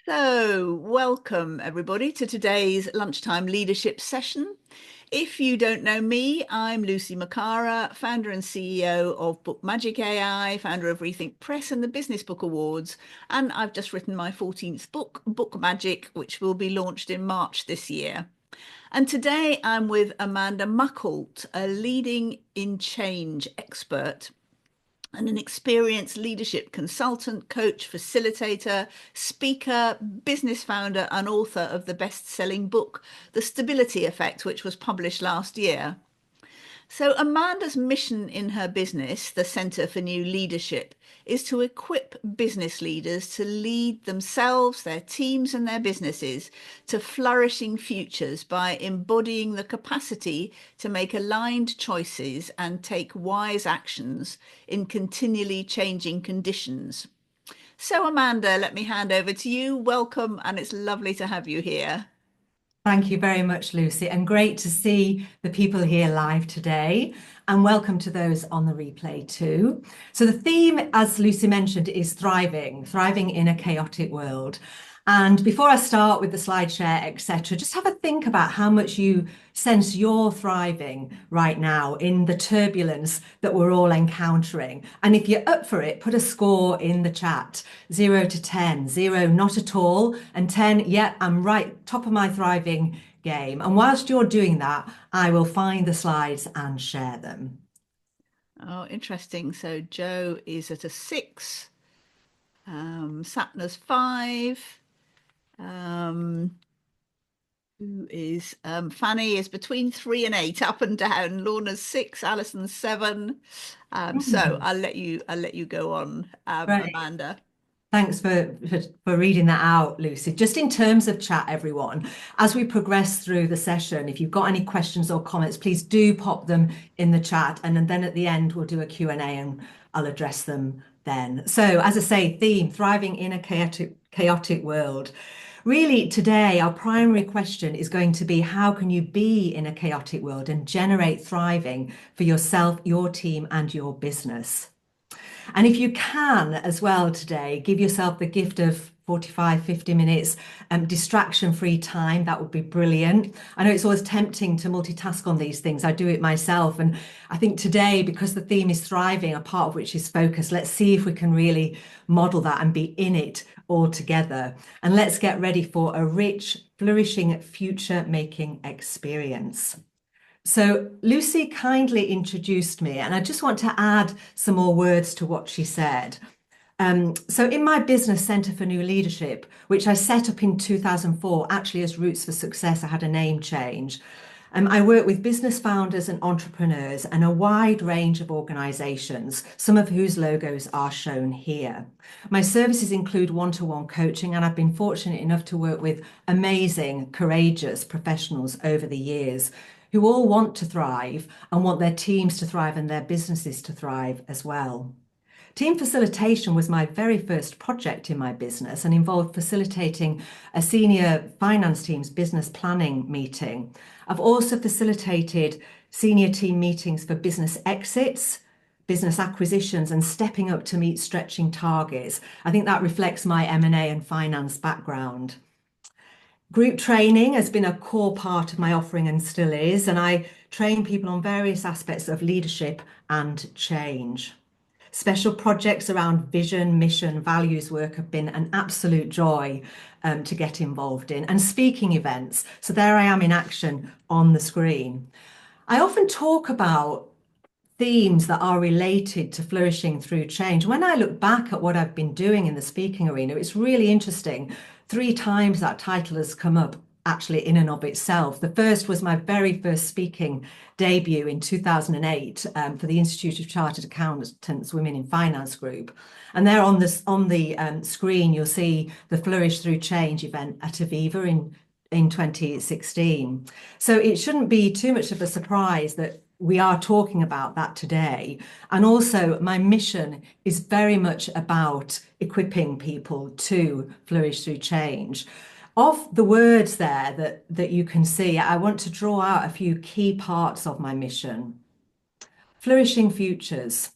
So, welcome everybody to today's lunchtime leadership session. If you don't know me, I'm Lucy McCarraher, founder and CEO of Book Magic AI, founder of Rethink Press and the Business Book Awards, and I've just written my 14th book, Book Magic, which will be launched in March this year. And today I'm with Amanda Muckalt, a leading in change expert and an experienced leadership consultant, coach, facilitator, speaker, business founder, and author of the best-selling book, The Stability Effect, which was published last year. So Amanda's mission in her business, the Centre for New Leadership, is to equip business leaders to lead themselves, their teams and their businesses to flourishing futures by embodying the capacity to make aligned choices and take wise actions in continually changing conditions. So Amanda, let me hand over to you. Welcome, and it's lovely to have you here. Thank you very much, Lucy, and great to see the people here live today. And welcome to those on the replay too. So the theme, as Lucy mentioned, is thriving in a chaotic world. And before I start with the slide share, etc., just have a think about how much you sense you're thriving right now in the turbulence that we're all encountering. And if you're up for it, put a score in the chat, 0 to 10, 0, not at all, and 10, yeah, I'm right, top of my thriving game. And whilst you're doing that, I will find the slides and share them. Oh, interesting. So Joe is at a 6, Sapna's 5. Um, who is Fanny is between 3 and 8, up and down. Lorna's 6, Alison's 7. So Mhm. I'll let you go on, Right. Amanda. Thanks for reading that out, Lucy. Just in terms of chat, everyone, as we progress through the session, if you've got any questions or comments, please do pop them in the chat. And then at the end, we'll do a Q&A and I'll address them then. So as I say, theme, thriving in a chaotic world. Really, today, our primary question is going to be how can you be in a chaotic world and generate thriving for yourself, your team, and your business? And if you can as well today, give yourself the gift of 45, 50 minutes distraction-free time. That would be brilliant. I know it's always tempting to multitask on these things. I do it myself. And I think today, because the theme is thriving, a part of which is focus, let's see if we can really model that and be in it all together. And let's get ready for a rich, flourishing, future-making experience. So Lucy kindly introduced me, and I just want to add some more words to what she said. So in my business Centre for New Leadership, which I set up in 2004, actually as Roots for Success, I had a name change. I work with business founders and entrepreneurs and a wide range of organisations, some of whose logos are shown here. My services include one-to-one coaching, and I've been fortunate enough to work with amazing, courageous professionals over the years who all want to thrive and want their teams to thrive and their businesses to thrive as well. Team facilitation was my very first project in my business and involved facilitating a senior finance team's business planning meeting. I've also facilitated senior team meetings for business exits, business acquisitions, and stepping up to meet stretching targets. I think that reflects my M&A and finance background. Group training has been a core part of my offering and still is, and I train people on various aspects of leadership and change. Special projects around vision, mission, values work have been an absolute joy to get involved in, and speaking events. So there I am in action on the screen. I often talk about themes that are related to flourishing through change. When I look back at what I've been doing in the speaking arena, it's really interesting. 3 times that title has come up actually in and of itself. The first was my very first speaking debut in 2008 for the Institute of Chartered Accountants Women in Finance group. And there on the screen, you'll see the Flourish Through Change event at Aviva in 2016. So it shouldn't be too much of a surprise that we are talking about that today. And also my mission is very much about equipping people to flourish through change. Of the words there that you can see, I want to draw out a few key parts of my mission. Flourishing futures.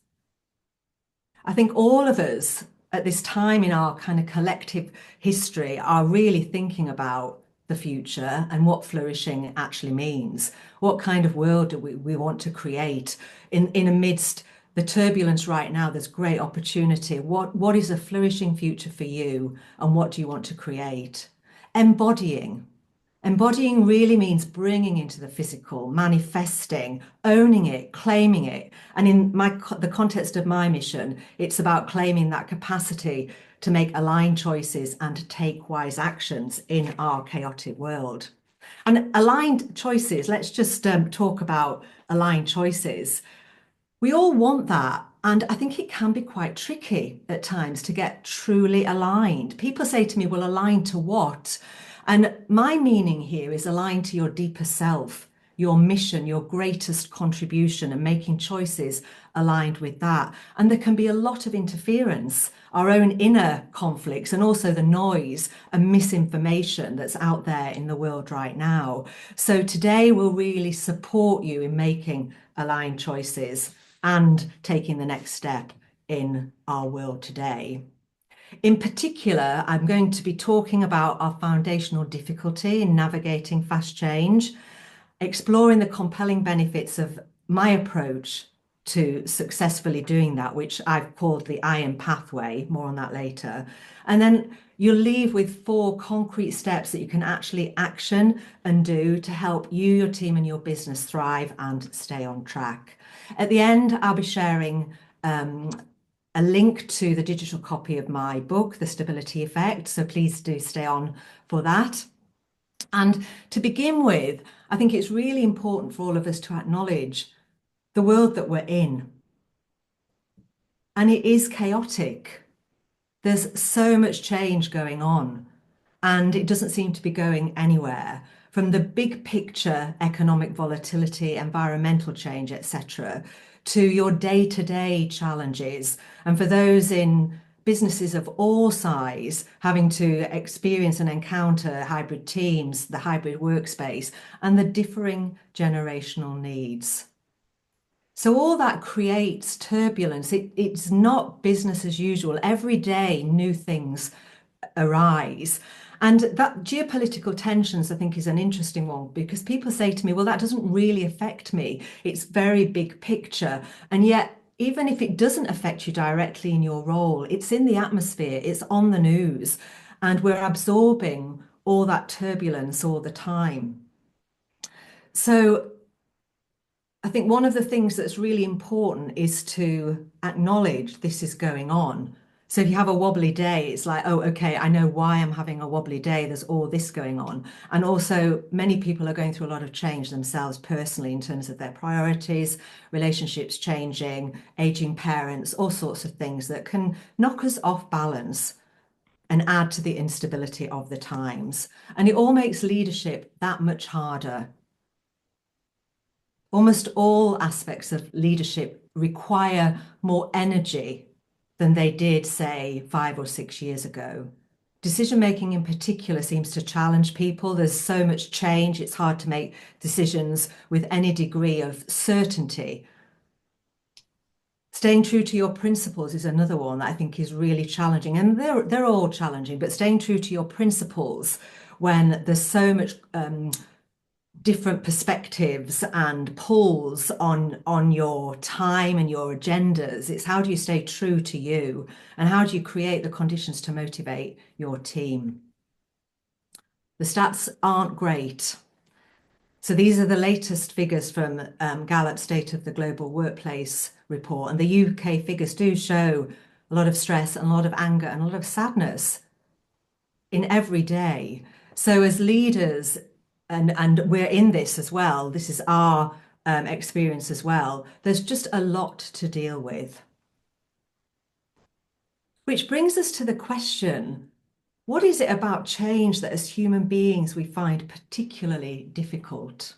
I think all of us at this time in our kind of collective history are really thinking about the future and what flourishing actually means. What kind of world do we want to create in amidst the turbulence right now? There's great opportunity. What is a flourishing future for you, and what do you want to create? Embodying. Embodying really means bringing into the physical, manifesting, owning it, claiming it. And in the context of my mission, it's about claiming that capacity to make aligned choices and to take wise actions in our chaotic world. And aligned choices, let's just talk about aligned choices. We all want that. And I think it can be quite tricky at times to get truly aligned. People say to me, well, aligned to what? And my meaning here is aligned to your deeper self, your mission, your greatest contribution, and making choices aligned with that. And there can be a lot of interference, our own inner conflicts, and also the noise and misinformation that's out there in the world right now. So today we'll really support you in making aligned choices and taking the next step in our world today. In particular, I'm going to be talking about our foundational difficulty in navigating fast change, exploring the compelling benefits of my approach to successfully doing that, which I've called the iron pathway, more on that later. And then you'll leave with 4 concrete steps that you can actually action and do to help you, your team, and your business thrive and stay on track. At the end, I'll be sharing a link to the digital copy of my book, The Stability Effect. So please do stay on for that. And to begin with, I think it's really important for all of us to acknowledge the world that we're in. And it is chaotic. There's so much change going on, and it doesn't seem to be going anywhere. From the big picture, economic volatility, environmental change, etc., to your day-to-day challenges. And for those in businesses of all size, having to experience and encounter hybrid teams, the hybrid workspace, and the differing generational needs. So all that creates turbulence. It's not business as usual. Every day, new things arise. And that geopolitical tensions, I think, is an interesting one, because people say to me, well, that doesn't really affect me. It's very big picture. And yet, even if it doesn't affect you directly in your role, it's in the atmosphere, it's on the news, and we're absorbing all that turbulence all the time. So I think one of the things that's really important is to acknowledge this is going on. So if you have a wobbly day, it's like, oh, okay, I know why I'm having a wobbly day. There's all this going on. And also many people are going through a lot of change themselves personally in terms of their priorities, relationships changing, aging parents, all sorts of things that can knock us off balance and add to the instability of the times. And it all makes leadership that much harder. Almost all aspects of leadership require more energy than they did, say, 5 or 6 years ago. Decision making in particular seems to challenge people. There's so much change, it's hard to make decisions with any degree of certainty. Staying true to your principles is another one that I think is really challenging. And they're all challenging, but staying true to your principles when there's so much different perspectives and pulls on your time and your agendas. It's how do you stay true to you, and how do you create the conditions to motivate your team? The stats aren't great. So these are the latest figures from Gallup State of the Global Workplace report, and the UK figures do show a lot of stress and a lot of anger and a lot of sadness in every day. So as leaders, and we're in this as well, this is our experience as well, there's just a lot to deal with. Which brings us to the question, what is it about change that as human beings we find particularly difficult?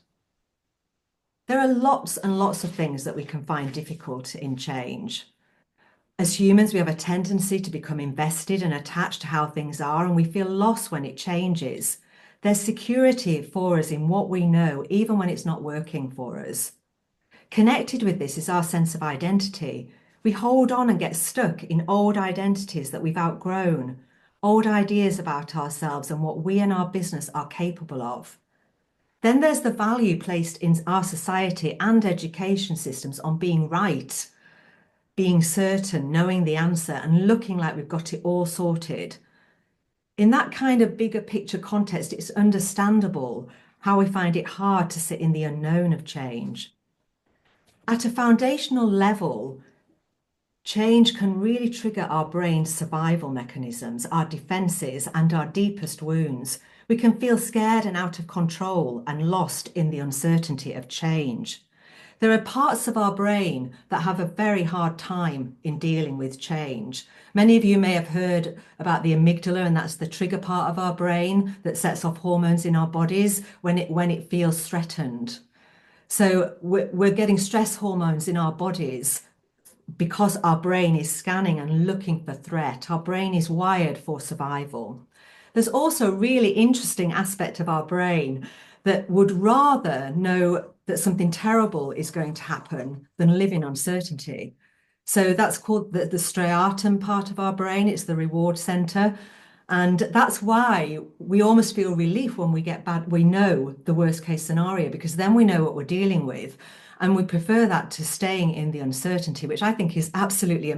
There are lots and lots of things that we can find difficult in change. As humans, we have a tendency to become invested and attached to how things are, and we feel lost when it changes. There's security for us in what we know, even when it's not working for us. Connected with this is our sense of identity. We hold on and get stuck in old identities that we've outgrown, old ideas about ourselves and what we and our business are capable of. Then there's the value placed in our society and education systems on being right, being certain, knowing the answer, and looking like we've got it all sorted. In that kind of bigger picture context, it's understandable how we find it hard to sit in the unknown of change. At a foundational level, change can really trigger our brain's survival mechanisms, our defenses, and our deepest wounds. We can feel scared and out of control and lost in the uncertainty of change. There are parts of our brain that have a very hard time in dealing with change. Many of you may have heard about the amygdala, and that's the trigger part of our brain that sets off hormones in our bodies when it feels threatened. So we're getting stress hormones in our bodies because our brain is scanning and looking for threat. Our brain is wired for survival. There's also a really interesting aspect of our brain that would rather know that something terrible is going to happen than live in uncertainty. So that's called the striatum part of our brain. It's the reward center. And that's why we almost feel relief when we get bad. We know the worst case scenario because then we know what we're dealing with. And we prefer that to staying in the uncertainty, which I think is absolutely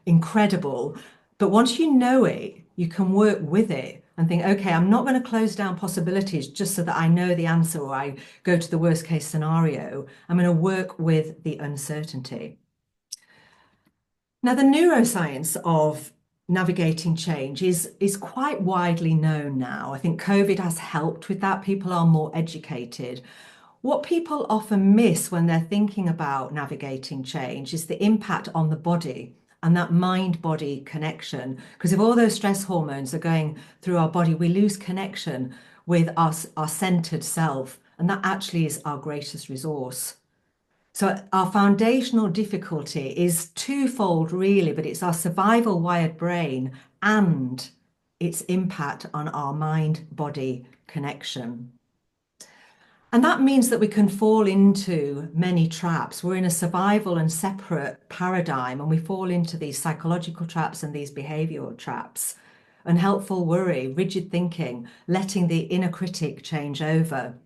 incredible. But once you know it, you can work with it and think, okay, I'm not going to close down possibilities just so that I know the answer or I go to the worst case scenario. I'm going to work with the uncertainty. Now, the neuroscience of navigating change is quite widely known now. I think COVID has helped with that. People are more educated. What people often miss when they're thinking about navigating change is the impact on the body and that mind-body connection. Because if all those stress hormones are going through our body, we lose connection with our centered self, and that actually is our greatest resource. So our foundational difficulty is twofold, really, but it's our survival wired brain and its impact on our mind-body connection. And that means that we can fall into many traps. We're in a survival and separate paradigm, and we fall into these psychological traps and these behavioral traps. Unhelpful worry, rigid thinking, letting the inner critic change over.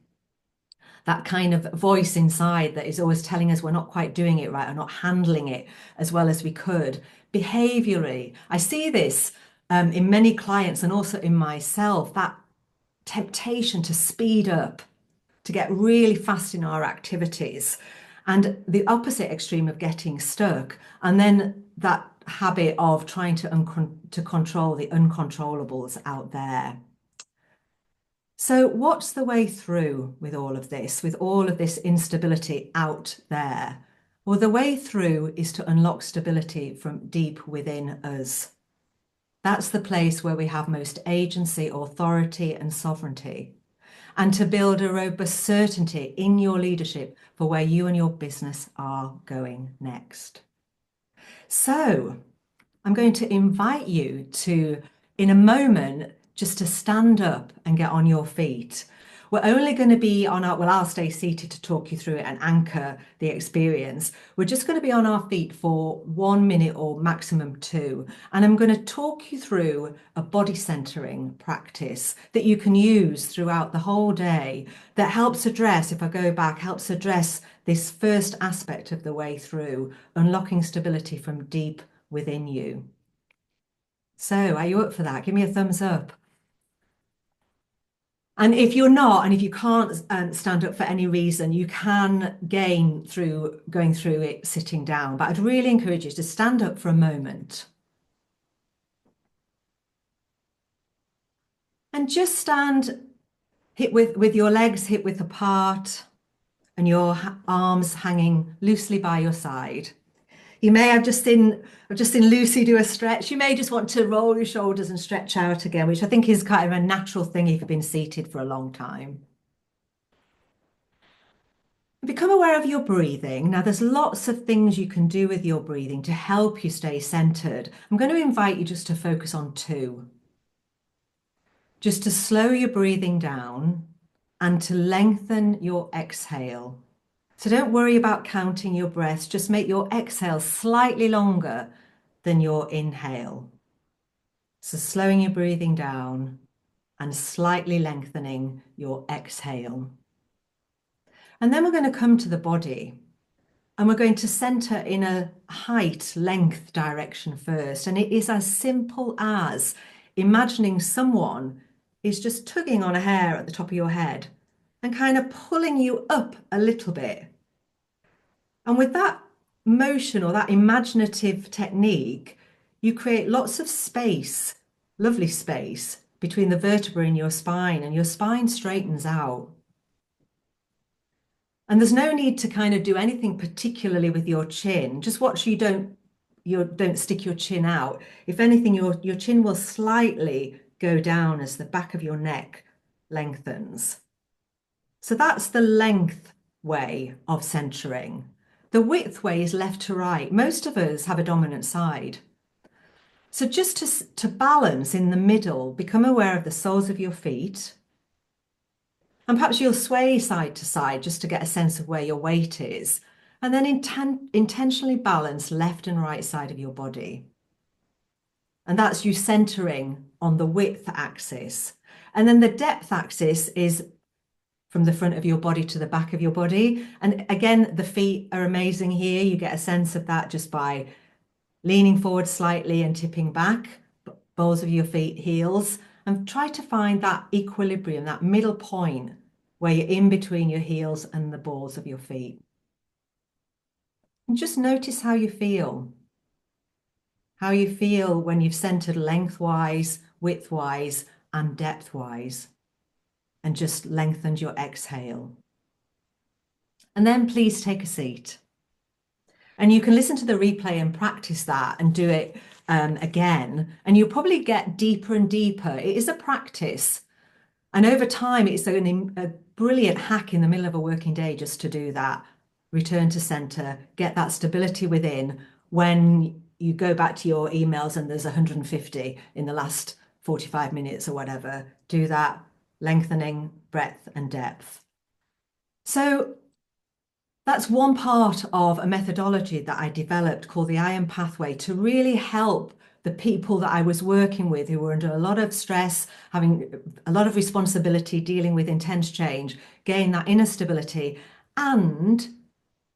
That kind of voice inside that is always telling us we're not quite doing it right or not handling it as well as we could. Behaviorally, I see this in many clients and also in myself, that temptation to speed up, to get really fast in our activities, and the opposite extreme of getting stuck, and then that habit of trying to control the uncontrollables out there. So what's the way through with all of this instability out there? Well, the way through is to unlock stability from deep within us. That's the place where we have most agency, authority, and sovereignty, and to build a robust certainty in your leadership for where you and your business are going next. So I'm going to invite you to, in a moment, just to stand up and get on your feet. We're only going to be on our, well, I'll stay seated to talk you through it and anchor the experience. We're just going to be on our feet for 1 minute or maximum 2. And I'm going to talk you through a body centering practice that you can use throughout the whole day that helps address, if I go back, helps address this first aspect of the way through, unlocking stability from deep within you. So are you up for that? Give me a thumbs up. And if you're not, and if you can't stand up for any reason, you can gain through going through it sitting down. But I'd really encourage you to stand up for a moment. And just stand hip with your legs hip width apart and your arms hanging loosely by your side. You may have just seen Lucy do a stretch. You may just want to roll your shoulders and stretch out again, which I think is kind of a natural thing if you've been seated for a long time. Become aware of your breathing. Now, there's lots of things you can do with your breathing to help you stay centered. I'm going to invite you just to focus on 2. Just to slow your breathing down and to lengthen your exhale. So don't worry about counting your breaths. Just make your exhale slightly longer than your inhale. So slowing your breathing down and slightly lengthening your exhale. And then we're going to come to the body. And we're going to center in a height length direction first. And it is as simple as imagining someone is just tugging on a hair at the top of your head and kind of pulling you up a little bit. And with that motion or that imaginative technique, you create lots of space, lovely space between the vertebrae in your spine, and your spine straightens out. And there's no need to kind of do anything particularly with your chin. Just watch you don't stick your chin out. If anything, your chin will slightly go down as the back of your neck lengthens. So that's the length way of centering. The width way is left to right. Most of us have a dominant side. So just to balance in the middle, become aware of the soles of your feet. And perhaps you'll sway side to side just to get a sense of where your weight is. And then intentionally balance left and right side of your body. And that's you centering on the width axis. And then the depth axis is from the front of your body to the back of your body. And again, the feet are amazing here. You get a sense of that just by leaning forward slightly and tipping back, balls of your feet, heels. And try to find that equilibrium, that middle point where you're in between your heels and the balls of your feet. And just notice how you feel. How you feel when you've centered lengthwise, widthwise, and depthwise. And just lengthened your exhale. And then please take a seat. And you can listen to the replay and practice that and do it again. And you'll probably get deeper and deeper. It is a practice. And over time, it's a brilliant hack in the middle of a working day just to do that. Return to center, get that stability within. When you go back to your emails and there's 150 in the last 45 minutes or whatever, do that, lengthening breadth and depth. So that's one part of a methodology that I developed called the Iron Pathway to really help the people that I was working with who were under a lot of stress, having a lot of responsibility, dealing with intense change, gain that inner stability and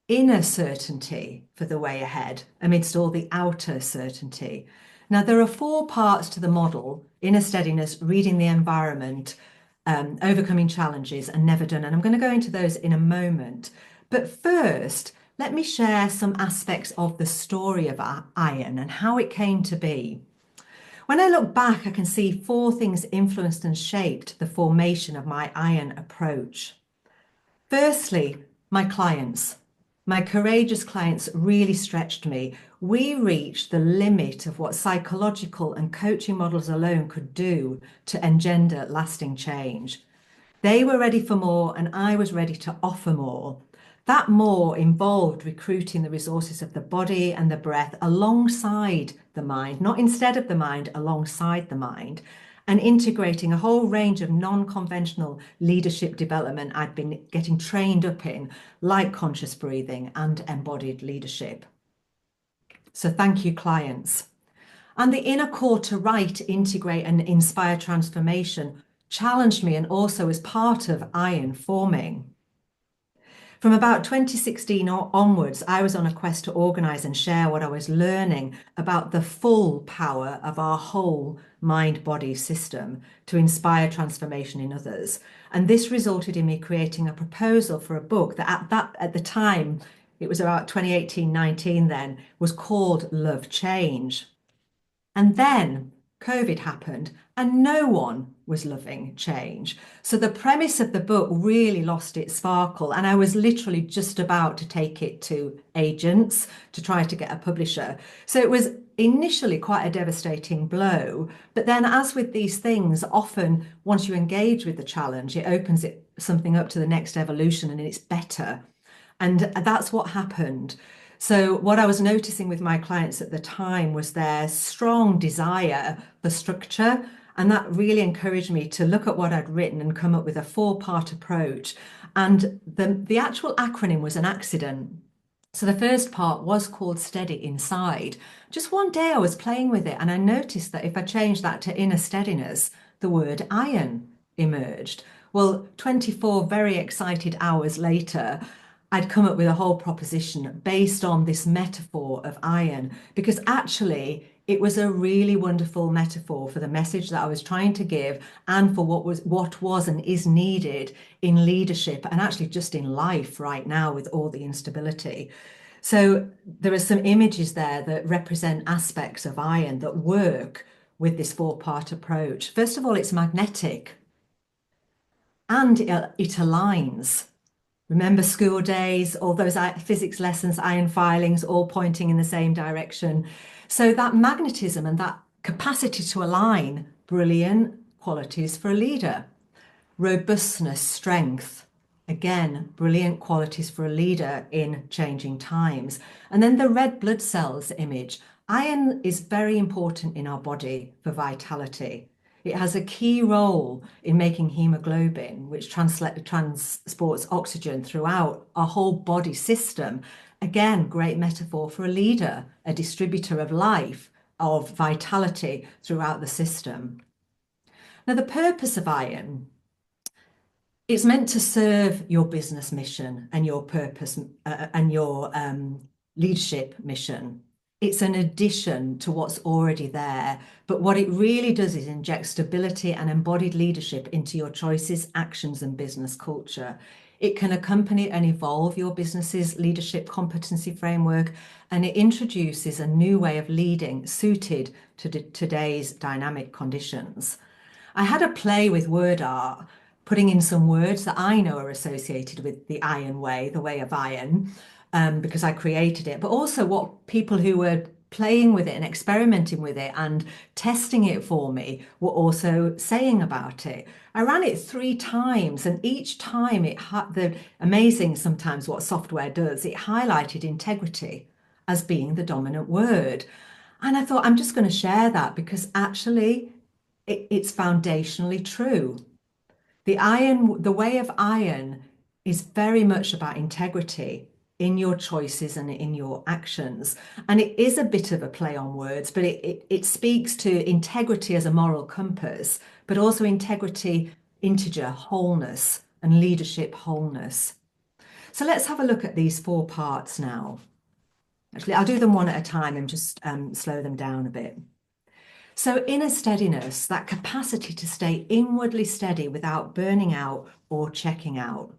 inner certainty for the way ahead amidst all the outer certainty. Now, there are 4 parts to the model: inner steadiness, reading the environment, overcoming challenges, and never done. And I'm going to go into those in a moment. But first, let me share some aspects of the story of iron and how it came to be. When I look back, I can see 4 things influenced and shaped the formation of my iron approach. Firstly, my clients. My courageous clients really stretched me. We reached the limit of what psychological and coaching models alone could do to engender lasting change. They were ready for more, and I was ready to offer more. That more involved recruiting the resources of the body and the breath alongside the mind, not instead of the mind, alongside the mind, and integrating a whole range of non-conventional leadership development I'd been getting trained up in, like conscious breathing and embodied leadership. So thank you, clients. And the inner core to write, integrate, and inspire transformation challenged me and also was part of iron forming. From about 2016 onwards, I was on a quest to organise and share what I was learning about the full power of our whole mind-body system to inspire transformation in others. And this resulted in me creating a proposal for a book that at the time, it was about 2018-19 then, was called Love Change. And then COVID happened and no one was loving change. So the premise of the book really lost its sparkle, and I was literally just about to take it to agents to try to get a publisher. So it was initially quite a devastating blow. But then, as with these things, often once you engage with the challenge, it opens something up to the next evolution and it's better. And that's what happened. So what I was noticing with my clients at the time was their strong desire for structure And that really encouraged me to look at what I'd written and come up with a four-part approach. And the actual acronym was an accident. So the first part was called Steady Inside. Just one day I was playing with it and I noticed that if I changed that to inner steadiness, the word iron emerged. Well, 24 very excited hours later, I'd come up with a whole proposition based on this metaphor of iron, because actually it was a really wonderful metaphor for the message that I was trying to give and for what was and is needed in leadership and actually just in life right now with all the instability. So there are some images there that represent aspects of iron that work with this four-part approach. First of all, it's magnetic and it aligns. Remember school days, all those physics lessons, iron filings, all pointing in the same direction. So that magnetism and that capacity to align, brilliant qualities for a leader. Robustness, strength, again, brilliant qualities for a leader in changing times. And then the red blood cells image. Iron is very important in our body for vitality. It has a key role in making hemoglobin, which transports oxygen throughout our whole body system. Again, great metaphor for a leader, a distributor of life, of vitality throughout the system. Now, the purpose of iron, it's meant to serve your business mission and your purpose and your leadership mission. It's an addition to what's already there. But what it really does is inject stability and embodied leadership into your choices, actions, and business culture. It can accompany and evolve your business's leadership competency framework, and it introduces a new way of leading suited to today's dynamic conditions. I had a play with word art, putting in some words that I know are associated with the iron way, the way of iron, because I created it, but also what people who were playing with it and experimenting with it and testing it for me were also saying about it. I ran it 3 times, and each time the amazing sometimes what software does, it highlighted integrity as being the dominant word. And I thought, I'm just going to share that because actually it's foundationally true. The way of iron is very much about integrity in your choices and in your actions. And it is a bit of a play on words, but it speaks to integrity as a moral compass, but also integrity, integer, wholeness, and leadership wholeness. So let's have a look at these 4 parts now. Actually, I'll do them one at a time and just slow them down a bit. So inner steadiness, that capacity to stay inwardly steady without burning out or checking out.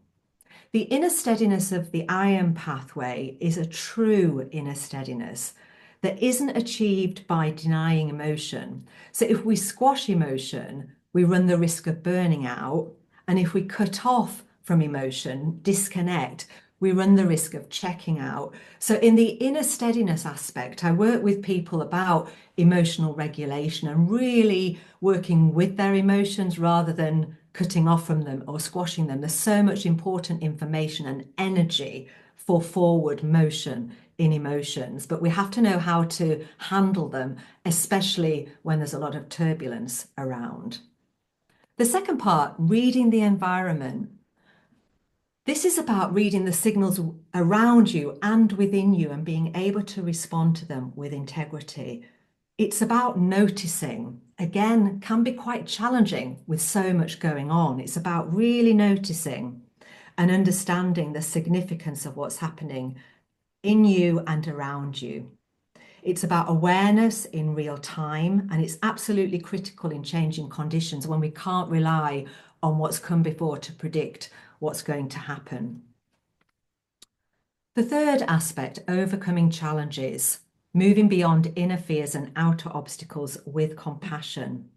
The inner steadiness of the iron pathway is a true inner steadiness that isn't achieved by denying emotion. So if we squash emotion, we run the risk of burning out. And if we cut off from emotion, disconnect, we run the risk of checking out. So in the inner steadiness aspect, I work with people about emotional regulation and really working with their emotions rather than cutting off from them or squashing them. There's so much important information and energy for forward motion in emotions, but we have to know how to handle them, especially when there's a lot of turbulence around. The second part, reading the environment. This is about reading the signals around you and within you and being able to respond to them with integrity. It's about noticing. Again, can be quite challenging with so much going on. It's about really noticing and understanding the significance of what's happening in you and around you. It's about awareness in real time, and it's absolutely critical in changing conditions when we can't rely on what's come before to predict what's going to happen. The third aspect, overcoming challenges, moving beyond inner fears and outer obstacles with compassion.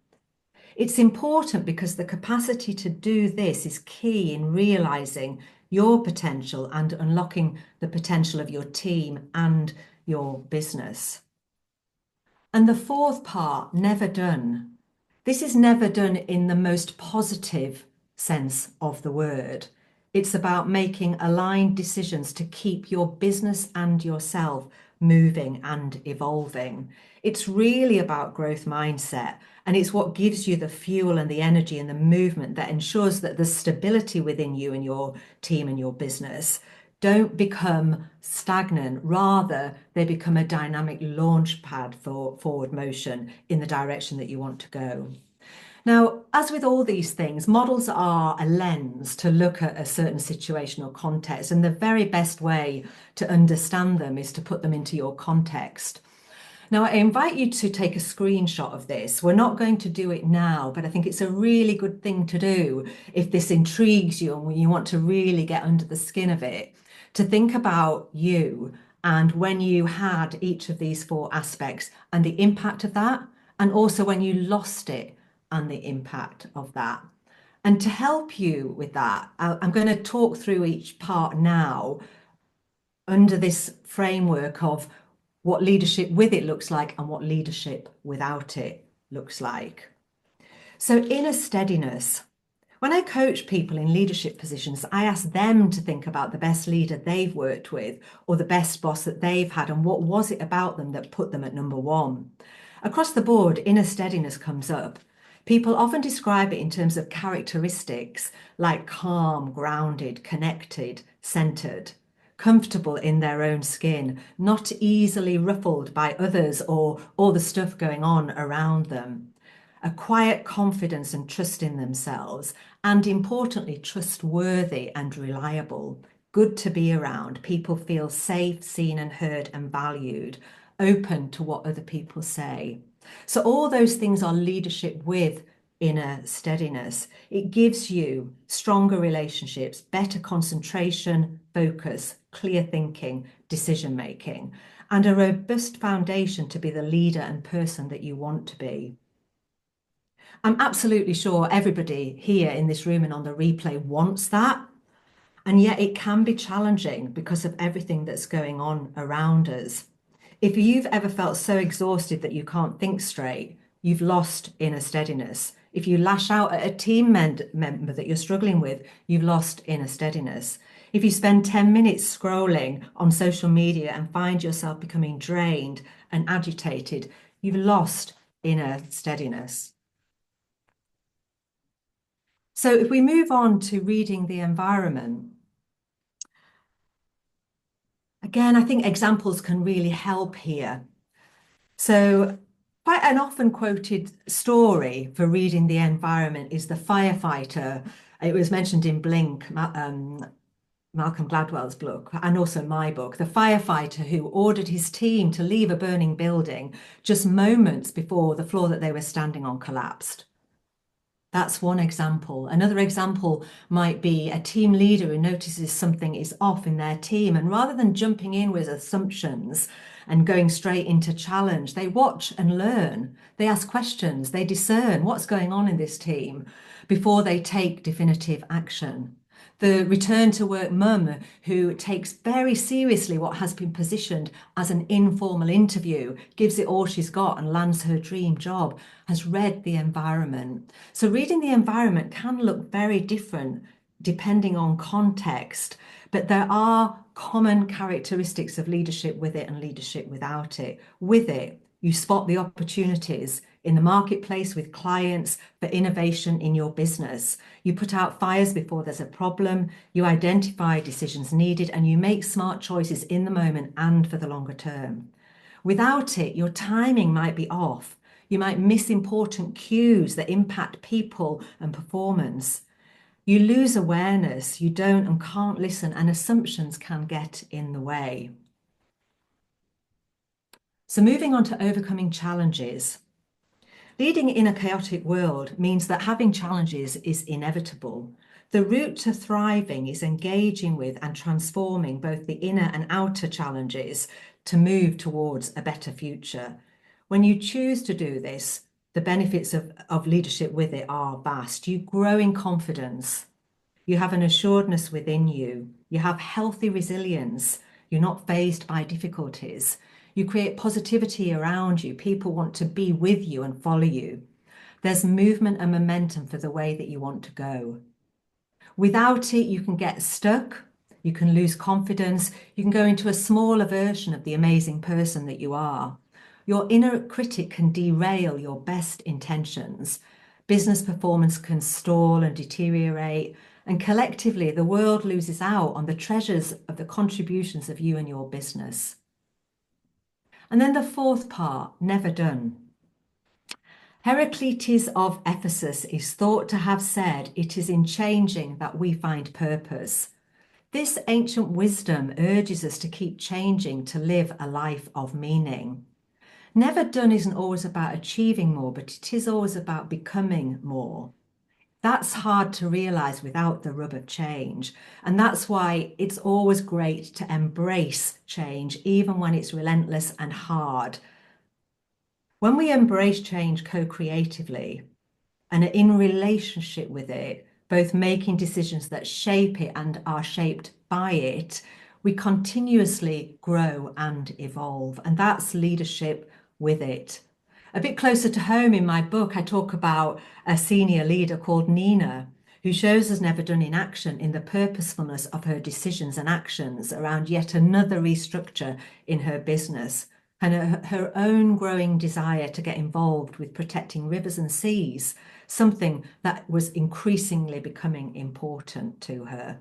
It's important because the capacity to do this is key in realizing your potential and unlocking the potential of your team and your business. And the fourth part, never done. This is never done in the most positive sense of the word. It's about making aligned decisions to keep your business and yourself moving and evolving. It's really about growth mindset. And it's what gives you the fuel and the energy and the movement that ensures that there's stability within you and your team and your business don't become stagnant. Rather, they become a dynamic launch pad for forward motion in the direction that you want to go. Now, as with all these things, models are a lens to look at a certain situation or context, and the very best way to understand them is to put them into your context. Now, I invite you to take a screenshot of this. We're not going to do it now, but I think it's a really good thing to do if this intrigues you and you want to really get under the skin of it, to think about you and when you had each of these four aspects and the impact of that, and also when you lost it and the impact of that. And to help you with that, I'm going to talk through each part now under this framework of what leadership with it looks like and what leadership without it looks like. So inner steadiness. When I coach people in leadership positions, I ask them to think about the best leader they've worked with or the best boss that they've had and what was it about them that put them at number one. Across the board, inner steadiness comes up. People often describe it in terms of characteristics like calm, grounded, connected, centered, comfortable in their own skin, not easily ruffled by others or all the stuff going on around them. A quiet confidence and trust in themselves, and importantly, trustworthy and reliable, good to be around. People feel safe, seen and heard and valued, open to what other people say. So all those things are leadership with inner steadiness. It gives you stronger relationships, better concentration, focus, clear thinking, decision making, and a robust foundation to be the leader and person that you want to be. I'm absolutely sure everybody here in this room and on the replay wants that. And yet it can be challenging because of everything that's going on around us. If you've ever felt so exhausted that you can't think straight, you've lost inner steadiness. If you lash out at a team member that you're struggling with, you've lost inner steadiness. If you spend 10 minutes scrolling on social media and find yourself becoming drained and agitated, you've lost inner steadiness. So if we move on to reading the environment, again, I think examples can really help here. So quite an often quoted story for reading the environment is the firefighter. It was mentioned in Blink, Malcolm Gladwell's book, and also my book, the firefighter who ordered his team to leave a burning building just moments before the floor that they were standing on collapsed. That's one example. Another example might be a team leader who notices something is off in their team, and rather than jumping in with assumptions and going straight into challenge, they watch and learn. They ask questions, they discern what's going on in this team before they take definitive action. The return to work mum who takes very seriously what has been positioned as an informal interview, gives it all she's got and lands her dream job, has read the environment. So reading the environment can look very different depending on context, but there are common characteristics of leadership with it and leadership without it. With it, you spot the opportunities in the marketplace with clients for innovation in your business. You put out fires before there's a problem, you identify decisions needed, and you make smart choices in the moment and for the longer term. Without it, your timing might be off. You might miss important cues that impact people and performance. You lose awareness, you don't and can't listen, and assumptions can get in the way. So moving on to overcoming challenges. Leading in a chaotic world means that having challenges is inevitable. The route to thriving is engaging with and transforming both the inner and outer challenges to move towards a better future. When you choose to do this, the benefits of leadership with it are vast. You grow in confidence. You have an assuredness within you. You have healthy resilience. You're not fazed by difficulties. You create positivity around you. People want to be with you and follow you. There's movement and momentum for the way that you want to go. Without it, you can get stuck. You can lose confidence. You can go into a smaller version of the amazing person that you are. Your inner critic can derail your best intentions. Business performance can stall and deteriorate, and collectively, the world loses out on the treasures of the contributions of you and your business. And then the fourth part, never done. Heraclitus of Ephesus is thought to have said, "It is in changing that we find purpose." This ancient wisdom urges us to keep changing to live a life of meaning. Never done isn't always about achieving more, but it is always about becoming more. That's hard to realize without the rub of change. And that's why it's always great to embrace change, even when it's relentless and hard. When we embrace change co-creatively and are in relationship with it, both making decisions that shape it and are shaped by it, we continuously grow and evolve. And that's leadership with it. A bit closer to home in my book, I talk about a senior leader called Nina, who shows us never done in action in the purposefulness of her decisions and actions around yet another restructure in her business, and her own growing desire to get involved with protecting rivers and seas, something that was increasingly becoming important to her.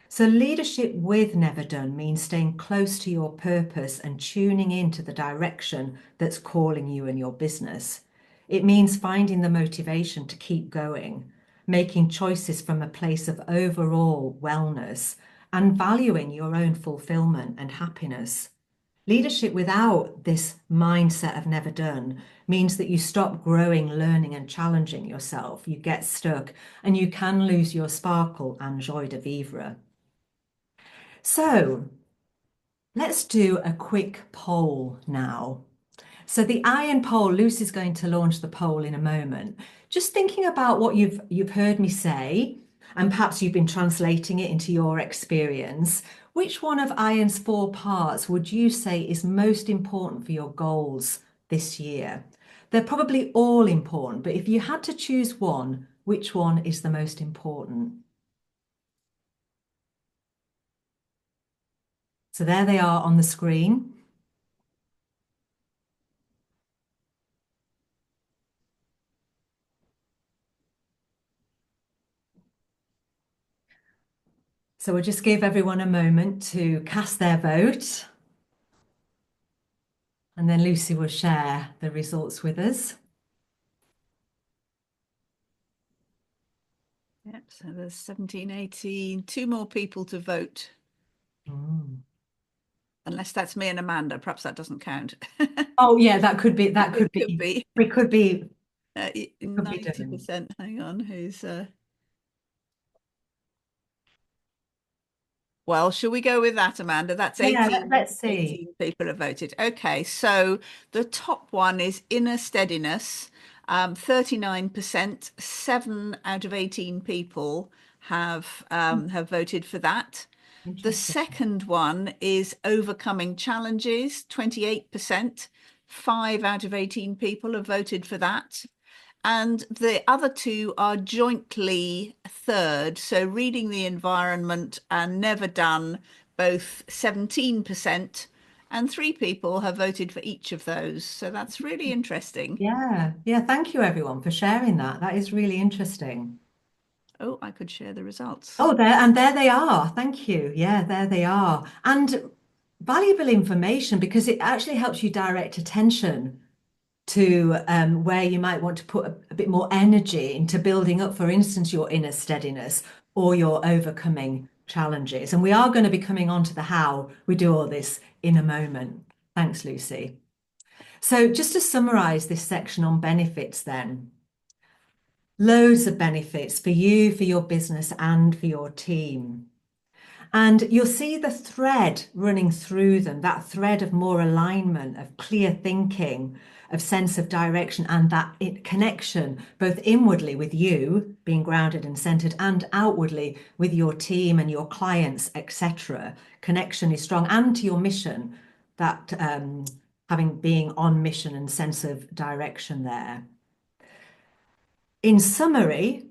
So leadership with Never Done means staying close to your purpose and tuning into the direction that's calling you and your business. It means finding the motivation to keep going, making choices from a place of overall wellness, and valuing your own fulfillment and happiness. Leadership without this mindset of never done means that you stop growing, learning, and challenging yourself. You get stuck and you can lose your sparkle and joie de vivre. So let's do a quick poll now. So the iron poll, Lucy's going to launch the poll in a moment. Just thinking about what you've heard me say, and perhaps you've been translating it into your experience. Which one of iron's 4 parts would you say is most important for your goals this year? They're probably all important, but if you had to choose one, which one is the most important? So there they are on the screen. So we'll just give everyone a moment to cast their vote. And then Lucy will share the results with us. Yep, so there's 17, 18, 2 more people to vote. Unless that's me and Amanda, perhaps that doesn't count. Oh yeah, that could be. We could be 90%. Hang on, who's well, shall we go with that, Amanda? That's 18, Yeah, let's see. 18 people have voted. Okay, so the top one is inner steadiness. 39%, 7 out of 18 people have voted for that. The second one is overcoming challenges, 28%. 5 out of 18 people have voted for that. And the other 2 are jointly third. So reading the environment and never done, both 17%, and 3 people have voted for each of those. So that's really interesting. Yeah. Thank you everyone for sharing that. That is really interesting. Oh, I could share the results. Oh, there they are. Thank you. Yeah, there they are. And valuable information because it actually helps you direct attention to where you might want to put a bit more energy into building up, for instance, your inner steadiness or your overcoming challenges. And we are going to be coming on to the how we do all this in a moment. Thanks, Lucy. So just to summarize this section on benefits then, loads of benefits for you, for your business and for your team. And you'll see the thread running through them, that thread of more alignment, of clear thinking, of sense of direction, and that connection, both inwardly with you, being grounded and centered, and outwardly with your team and your clients, etc. Connection is strong, and to your mission, that being on mission and sense of direction there. In summary,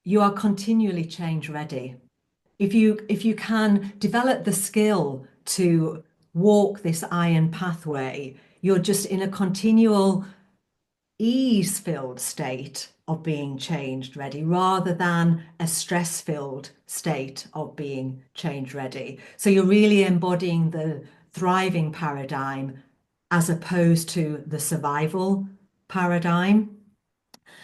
you are continually change ready. If you can develop the skill to walk this iron pathway, You're just in a continual ease-filled state of being change ready rather than a stress-filled state of being change ready. So you're really embodying the thriving paradigm as opposed to the survival paradigm.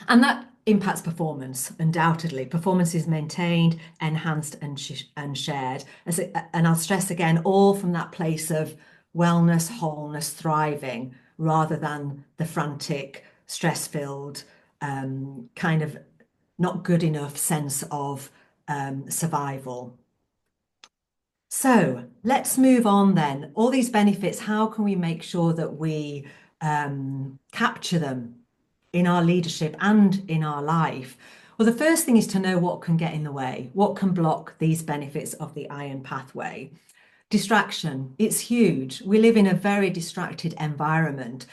And that impacts performance, undoubtedly. Performance is maintained, enhanced, and shared. And I'll stress again, all from that place of wellness, wholeness, thriving, rather than the frantic, stress-filled, kind of not good enough sense of survival. So let's move on then. All these benefits, how can we make sure that we capture them in our leadership and in our life? Well, the first thing is to know what can get in the way, what can block these benefits of the iron pathway. Distraction, it's huge. We live in a very distracted environment.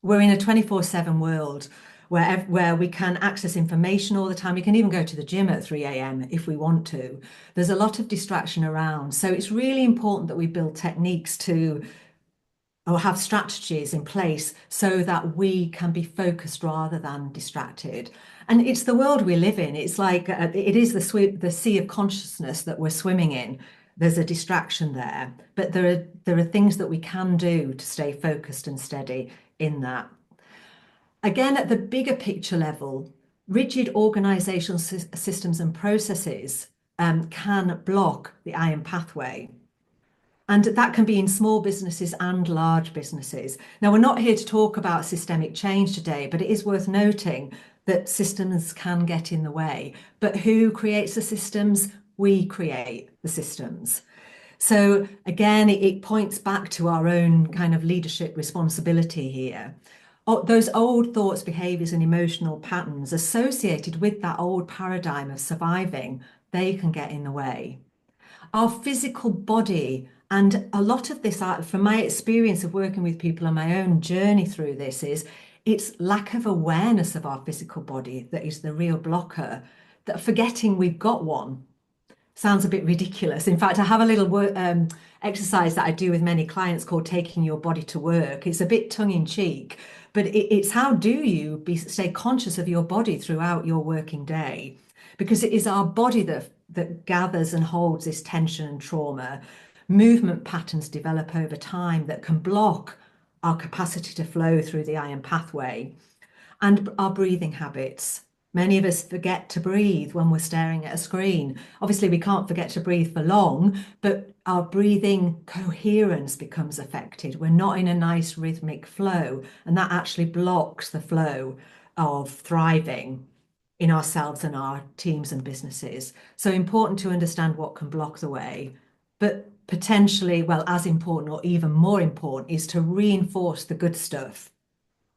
We're in a 24/7 world where we can access information all the time. We can even go to the gym at 3 a.m. if we want to. There's a lot of distraction around. So it's really important that we build techniques to or have strategies in place so that we can be focused rather than distracted. And it's the world we live in. It's like it is the sea of consciousness that we're swimming in. There's a distraction there, but there are things that we can do to stay focused and steady in that. Again, at the bigger picture level, rigid organizational systems and processes can block the iron pathway. And that can be in small businesses and large businesses. Now, we're not here to talk about systemic change today, but it is worth noting that systems can get in the way. But who creates the systems? We create the systems. So again, it points back to our own kind of leadership responsibility here. Those old thoughts, behaviors, and emotional patterns associated with that old paradigm of surviving, they can get in the way. Our physical body, and a lot of this, from my experience of working with people and my own journey through this, is it's lack of awareness of our physical body that is the real blocker, that forgetting we've got one. Sounds a bit ridiculous. In fact, I have a little exercise that I do with many clients called taking your body to work. It's a bit tongue in cheek, but it's how do you stay conscious of your body throughout your working day? Because it is our body that gathers and holds this tension and trauma. Movement patterns develop over time that can block our capacity to flow through the iron pathway, and our breathing habits. Many of us forget to breathe when we're staring at a screen. Obviously, we can't forget to breathe for long, but our breathing coherence becomes affected. We're not in a nice rhythmic flow, and that actually blocks the flow of thriving in ourselves and our teams and businesses. So important to understand what can block the way, but potentially, well, as important or even more important is to reinforce the good stuff.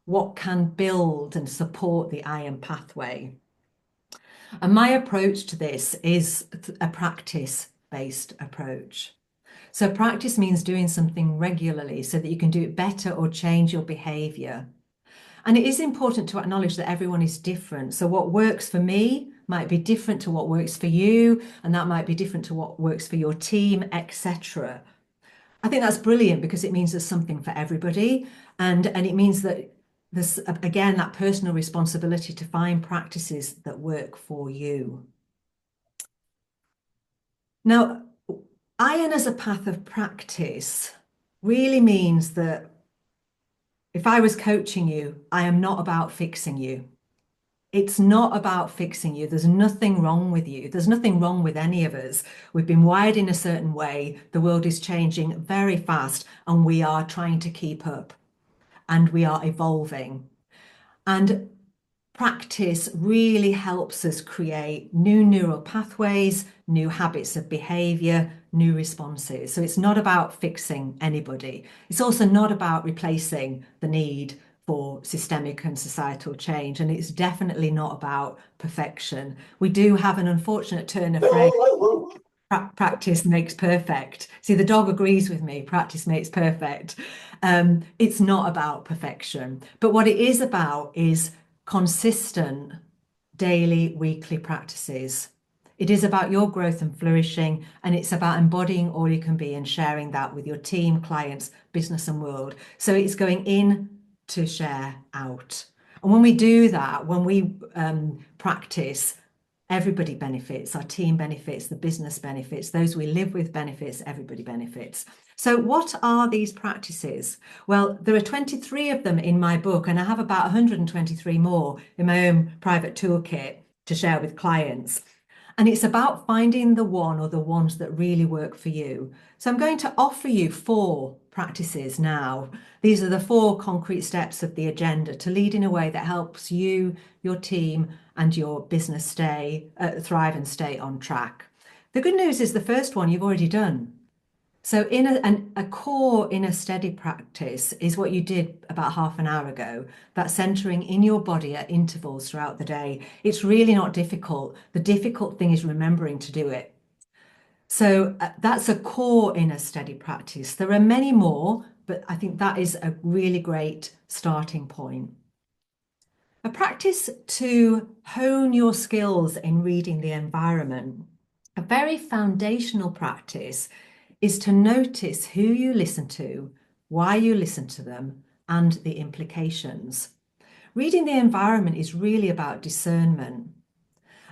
What can build and support the iron pathway? And my approach to this is a practice-based approach. So practice means doing something regularly so that you can do it better or change your behavior. And it is important to acknowledge that everyone is different. So what works for me might be different to what works for you, and that might be different to what works for your team, etc. I think that's brilliant because it means there's something for everybody, and it means that there's, again, that personal responsibility to find practices that work for you. Now, iron as a path of practice really means that if I was coaching you, I am not about fixing you. It's not about fixing you. There's nothing wrong with you. There's nothing wrong with any of us. We've been wired in a certain way. The world is changing very fast, and we are trying to keep up, and we are evolving. And practice really helps us create new neural pathways, new habits of behavior, new responses. So it's not about fixing anybody. It's also not about replacing the need for systemic and societal change. And it's definitely not about perfection. We do have an unfortunate turn of phrase, practice makes perfect. See, the dog agrees with me, practice makes perfect. It's not about perfection, but what it is about is consistent daily, weekly practices. It is about your growth and flourishing, and it's about embodying all you can be and sharing that with your team, clients, business, and world. So it's going in to share out. And when we do that, when we practice, everybody benefits, our team benefits, the business benefits, those we live with benefits, everybody benefits. So what are these practices? Well, there are 23 of them in my book, and I have about 123 more in my own private toolkit to share with clients. And it's about finding the one or the ones that really work for you. So I'm going to offer you 4 practices now. These are the 4 concrete steps of the agenda to lead in a way that helps you, your team, and your business thrive and stay on track. The good news is the first one you've already done. So a core inner steady practice is what you did about half an hour ago, that centering in your body at intervals throughout the day. It's really not difficult. The difficult thing is remembering to do it. So that's a core inner steady practice. There are many more, but I think that is a really great starting point. A practice to hone your skills in reading the environment. A very foundational practice is to notice who you listen to, why you listen to them, and the implications. Reading the environment is really about discernment.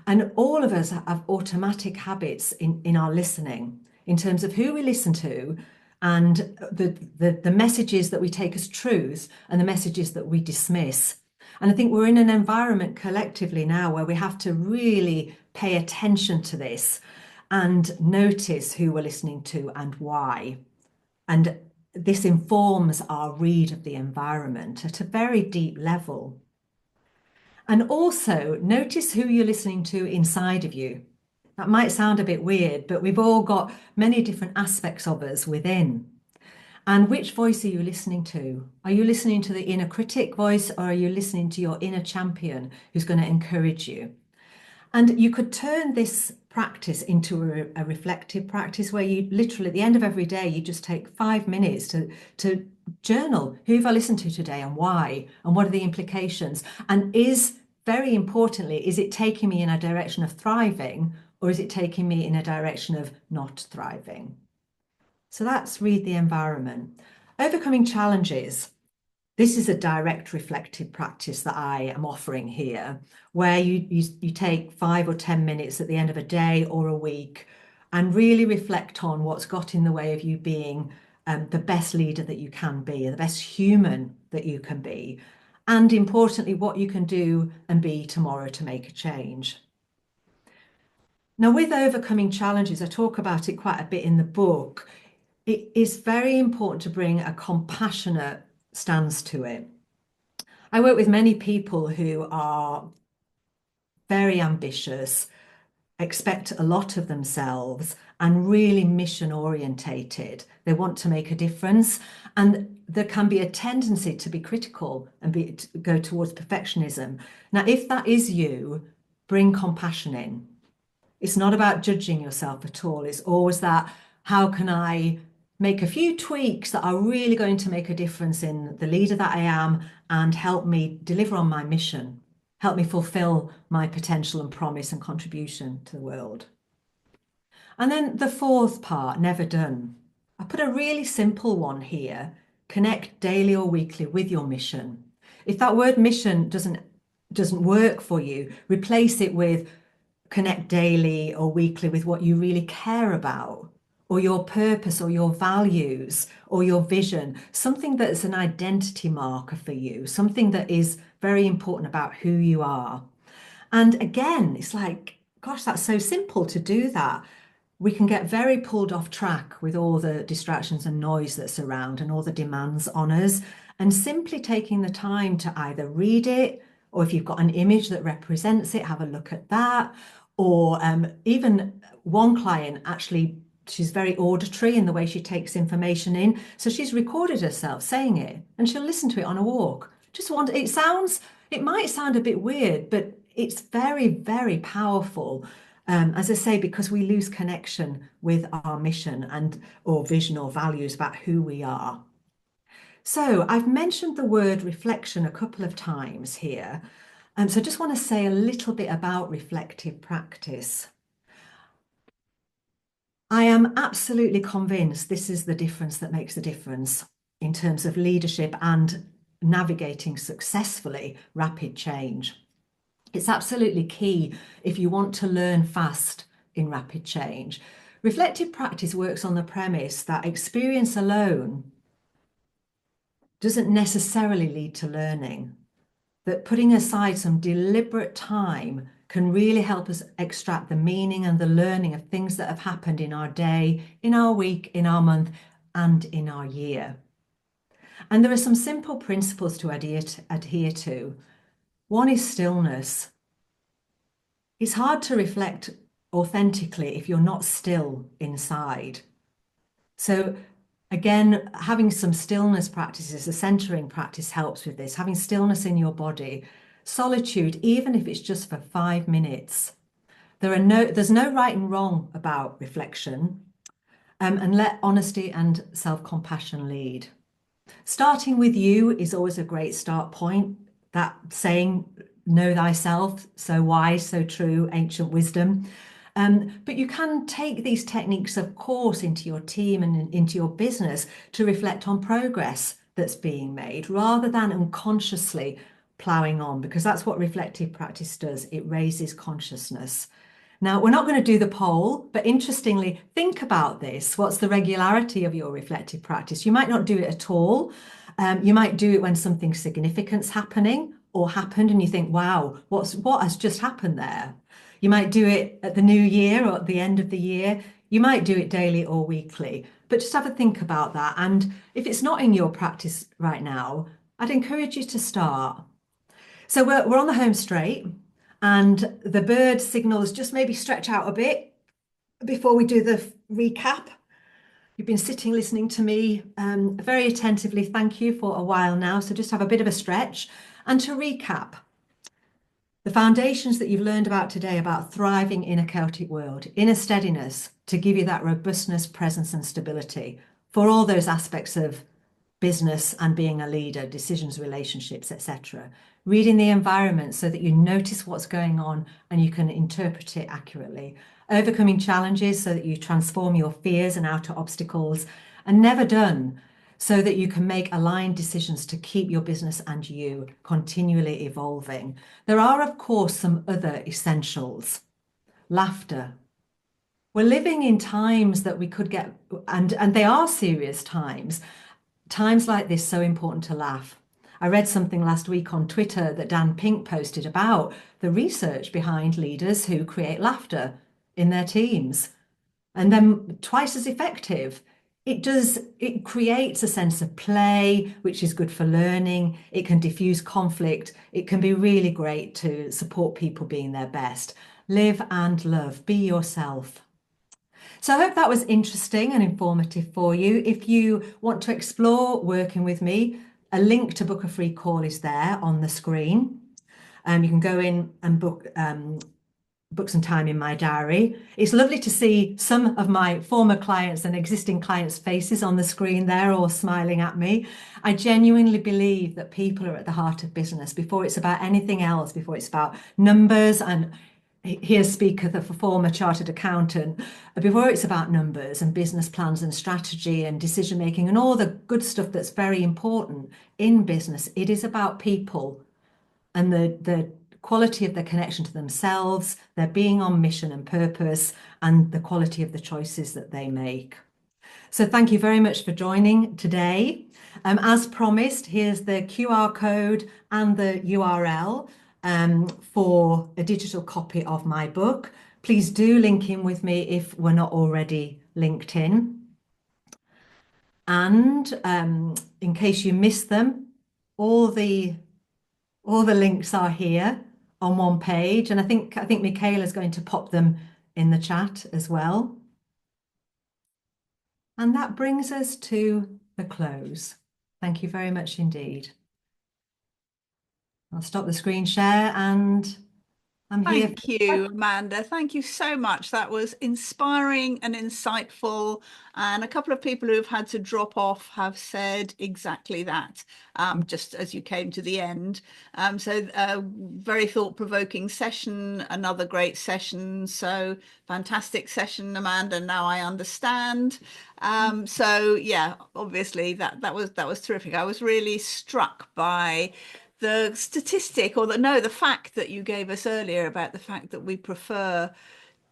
And all of us have automatic habits in our listening in terms of who we listen to and the messages that we take as truth and the messages that we dismiss. And I think we're in an environment collectively now where we have to really pay attention to this and notice who we're listening to and why. And this informs our read of the environment at a very deep level. And also notice who you're listening to inside of you. That might sound a bit weird, but we've all got many different aspects of us within. And which voice are you listening to? Are you listening to the inner critic voice, or are you listening to your inner champion who's going to encourage you? And you could turn this practice into a reflective practice where you literally, at the end of every day, you just take 5 minutes to journal. Who have I listened to today and why? And what are the implications? And very importantly, is it taking me in a direction of thriving, or is it taking me in a direction of not thriving? So that's read the environment. Overcoming challenges. This is a direct reflective practice that I am offering here, where you take 5 or 10 minutes at the end of a day or a week and really reflect on what's got in the way of you being the best leader that you can be, the best human that you can be, and importantly, what you can do and be tomorrow to make a change. Now, with overcoming challenges, I talk about it quite a bit in the book. It is very important to bring a compassionate stance to it. I work with many people who are very ambitious, expect a lot of themselves, and really mission orientated. They want to make a difference, and there can be a tendency to be critical and to go towards perfectionism. Now, if that is you, bring compassion in. It's not about judging yourself at all. It's always that, how can I make a few tweaks that are really going to make a difference in the leader that I am and help me deliver on my mission, help me fulfill my potential and promise and contribution to the world. And then the 4th part, never done. I put a really simple one here: connect daily or weekly with your mission. If that word mission doesn't work for you, replace it with connect daily or weekly with what you really care about, or your purpose or your values or your vision, something that is an identity marker for you, something that is very important about who you are. And again, it's like, gosh, that's so simple to do that. We can get very pulled off track with all the distractions and noise that's around and all the demands on us. And simply taking the time to either read it, or if you've got an image that represents it, have a look at that. Or even one client, actually, she's very auditory in the way she takes information in. So she's recorded herself saying it and she'll listen to it on a walk. It might sound a bit weird, but it's very, very powerful. As I say, because we lose connection with our mission or vision or values about who we are. So I've mentioned the word reflection a couple of times here. So I just want to say a little bit about reflective practice. I am absolutely convinced this is the difference that makes the difference in terms of leadership and navigating successfully rapid change. It's absolutely key if you want to learn fast in rapid change. Reflective practice works on the premise that experience alone doesn't necessarily lead to learning, that putting aside some deliberate time can really help us extract the meaning and the learning of things that have happened in our day, in our week, in our month, and in our year. And there are some simple principles to adhere to. One is stillness. It's hard to reflect authentically if you're not still inside. So again, having some stillness practices, a centering practice helps with this, having stillness in your body, solitude, even if it's just for 5 minutes. There's no right and wrong about reflection, and let honesty and self-compassion lead. Starting with you is always a great start point. That saying, know thyself, so wise, so true, ancient wisdom. But you can take these techniques, of course, into your team and into your business to reflect on progress that's being made rather than unconsciously ploughing on, because that's what reflective practice does. It raises consciousness. Now, we're not going to do the poll, but interestingly, think about this. What's the regularity of your reflective practice? You might not do it at all. You might do it when something significant's happening or happened and you think, wow, what has just happened there? You might do it at the new year or at the end of the year. You might do it daily or weekly, but just have a think about that. And if it's not in your practice right now, I'd encourage you to start. So we're on the home straight and the bird signals just maybe stretch out a bit before we do the recap. You've been sitting listening to me very attentively. Thank you for a while now. So just have a bit of a stretch. And to recap, the foundations that you've learned about today about thriving in a chaotic world, inner steadiness to give you that robustness, presence and stability for all those aspects of business and being a leader, decisions, relationships, etc. Reading the environment so that you notice what's going on and you can interpret it accurately. Overcoming challenges so that you transform your fears and outer obstacles. And never done, so that you can make aligned decisions to keep your business and you continually evolving. There are, of course, some other essentials. Laughter. We're living in times that we could get, and they are serious times. Times like this, so important to laugh. I read something last week on Twitter that Dan Pink posted about the research behind leaders who create laughter in their teams, and then twice as effective. It creates a sense of play, which is good for learning. It can diffuse conflict. It can be really great to support people being their best. Live and love, be yourself. So I hope that was interesting and informative for you. If you want to explore working with me, a link to book a free call is there on the screen. You can go in and book some time in my diary. It's lovely to see some of my former clients and existing clients' faces on the screen there, all smiling at me. I genuinely believe that people are at the heart of business before it's about anything else, before it's about numbers. And here speaketh a former chartered accountant. Before it's about numbers and business plans and strategy and decision making and all the good stuff that's very important in business, it is about people and the quality of their connection to themselves, their being on mission and purpose, and the quality of the choices that they make. So thank you very much for joining today. As promised, here's the QR code and the URL for a digital copy of my book. Please do link in with me if we're not already linked in. And in case you missed them, all the links are here on one page, and I think McCarraher is going to pop them in the chat as well. And that brings us to the close. Thank you very much indeed. I'll stop the screen share and I'm here. Thank you, Amanda. Thank you so much. That was inspiring and insightful. And a couple of people who have had to drop off have said exactly that, just as you came to the end. So, very thought-provoking session, another great session. So, fantastic session, Amanda. Now I understand. So, yeah, obviously that was terrific. I was really struck by the statistic or the fact that you gave us earlier about the fact that we prefer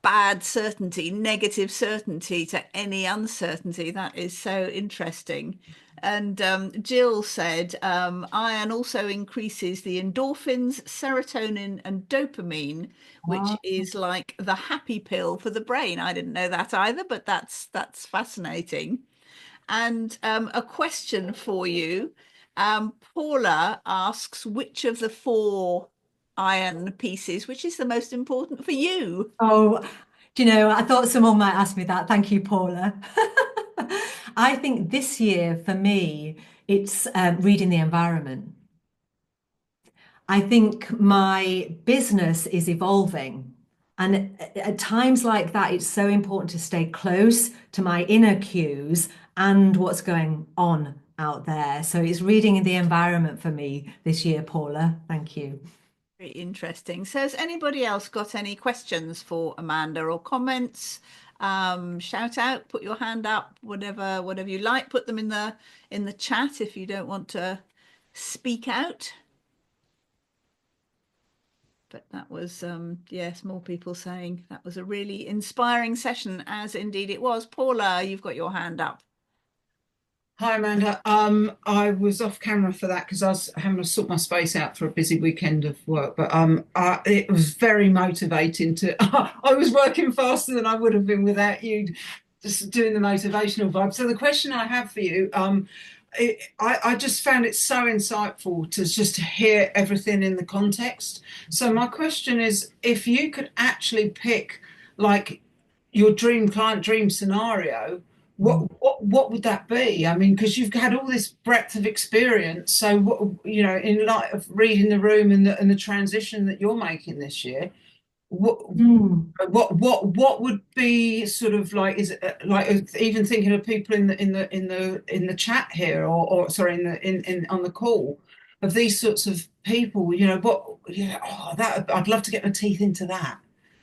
bad certainty, negative certainty to any uncertainty. That is so interesting. And Jill said iron also increases the endorphins, serotonin, and dopamine, which Oh, is like the happy pill for the brain. I didn't know that either, but that's fascinating. And a question for you. Paula asks, which of the four iron pieces, which is the most important for you? oh, do you know, I thought someone might ask me that. Thank you, Paula. I think this year for me, it's reading the environment. I think my business is evolving. And at times like that, it's so important to stay close to my inner cues and what's going on out there. So it's reading the environment for me this year, Paula. Thank you. Very interesting. So has anybody else got any questions for Amanda or comments? Shout out, put your hand up, whatever you like. Put them in the chat if you don't want to speak out. But that was, yes, more people saying that was a really inspiring session, as indeed it was. Paula, you've got your hand up. Hi, Amanda. I was off camera for that because I was having to sort my space out for a busy weekend of work. But it was very motivating to. I was working faster than I would have been without you, just doing the motivational vibe. So the question I have for you, I just found it so insightful to just hear everything in the context. So my question is, if you could actually pick like your dream client, dream scenario, what would that be? I mean, because you've had all this breadth of experience. So what, in light of reading the room and the transition that you're making this year, what Mm. what would be sort of like, is it like even thinking of people in the chat here, or sorry, in on the call, of these sorts of people, that I'd love to get my teeth into that.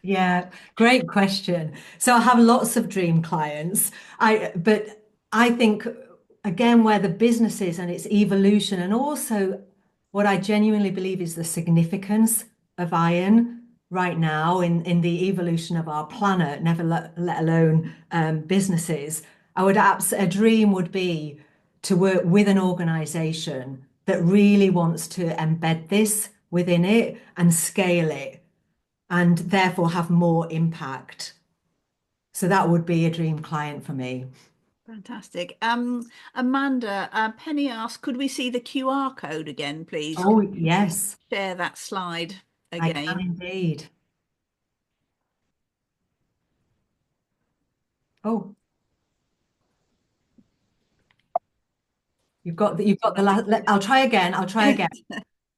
Yeah, great question. So I have lots of dream clients. But I think again where the business is and its evolution, and also what I genuinely believe is the significance of iron right now in the evolution of our planet, never let alone businesses. A dream would be to work with an organization that really wants to embed this within it and scale it and therefore have more impact. So that would be a dream client for me. Fantastic. Amanda, Penny asked, could we see the QR code again, please? Oh, Could you yes, share that slide I can again? indeed. Oh, you've got the last. I'll try again. I'll try again.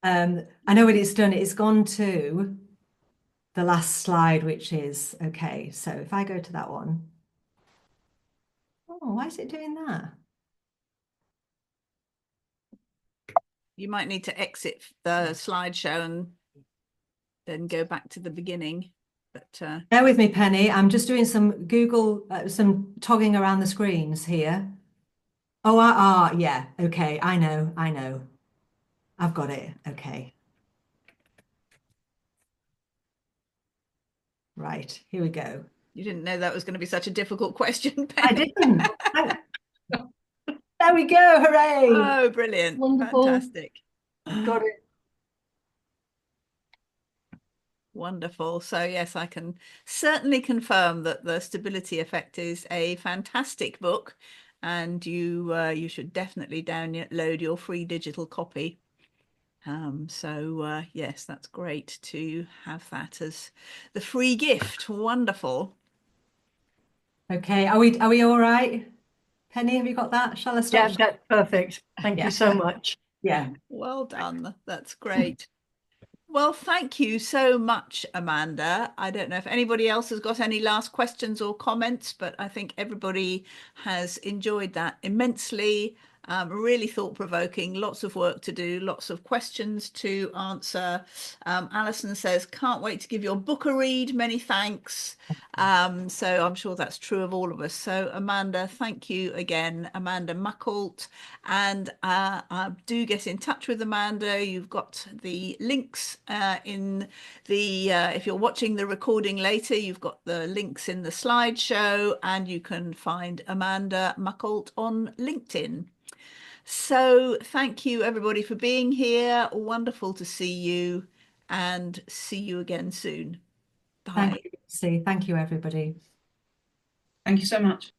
I know what it's done. It's gone to the last slide, which is okay. So if I go to that one, oh, why is it doing that? You might need to exit the slideshow and then go back to the beginning. But Bear with me, Penny. I'm just doing some Google, some togging around the screens here. Oh, yeah. Okay, I know, I know. I've got it. Okay. Right, here we go. you didn't know that was going to be such a difficult question, I Penny. didn't. There we go. Hooray. Oh, brilliant. Wonderful. Fantastic. Got it. Wonderful. So yes, I can certainly confirm that The Stability Effect is a fantastic book, and you should definitely download your free digital copy. So yes, that's great to have that as the free gift. Wonderful. Okay, are we all right? Penny, have you got that? Shall I stop? Yeah, that's perfect. Thank Yeah. you so much. Yeah. Well done. That's great. Well, thank you so much, Amanda. I don't know if anybody else has got any last questions or comments, but I think everybody has enjoyed that immensely. Really thought-provoking, lots of work to do, lots of questions to answer. Alison says, can't wait to give your book a read. Many thanks. So I'm sure that's true of all of us. So Amanda, thank you again, Amanda Muckalt. And do get in touch with Amanda. You've got the links in the, if you're watching the recording later, you've got the links in the slideshow, and you can find Amanda Muckalt on LinkedIn. So thank you everybody for being here. Wonderful to see you, and see you again soon. Bye. Thank you, Lucy. Thank you, everybody. Thank you so much.